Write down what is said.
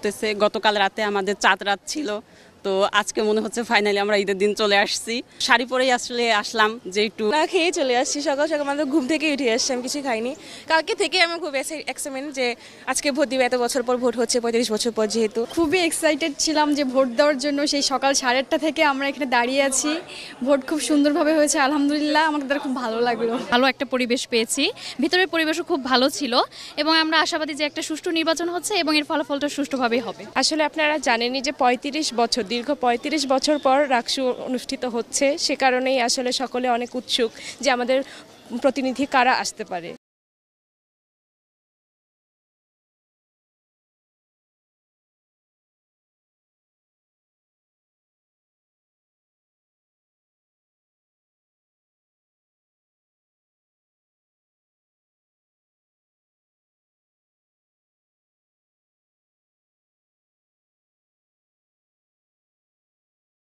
করতেছে। গতকাল রাতে আমাদের চাঁদ রাত ছিল, তো আজকে মনে হচ্ছে ফাইনালি আমরা ঈদের দিন চলে আসছি। শাড়ি পরেই আসলে আসলাম যে একটু না খেয়ে চলে আসছি, সকাল সকাল আমাদের ঘুম থেকে উঠে আসছি, আমি কিছু খাইনি। কালকে থেকে আমি খুব এক্সাইটেড যে আজকে ভোট দিবে, এত বছর পর ভোট হচ্ছে, 35 বছর পর যেহেতু। খুবই এক্সাইটেড ছিলাম যে ভোট দেওয়ার জন্য। সেই সকাল 8:30 থেকে আমরা এখানে দাঁড়িয়ে আছি। ভোট খুব সুন্দরভাবে হয়েছে, আলহামদুলিল্লাহ। আমাদের খুব ভালো লাগলো। ভালো একটা পরিবেশ পেয়েছি, ভিতরের পরিবেশও খুব ভালো ছিল এবং আমরা আশাবাদী যে একটা সুষ্ঠু নির্বাচন হচ্ছে এবং এর ফলাফলটা সুষ্ঠুভাবেই হবে। আসলে আপনারা জানেনই যে 35 বছর, দীর্ঘ 35 বছর পর রাকসু অনুষ্ঠিত হচ্ছে, সে কারণেই আসলে সকলে অনেক উৎসুক যে আমাদের প্রতিনিধি কারা আসতে পারে।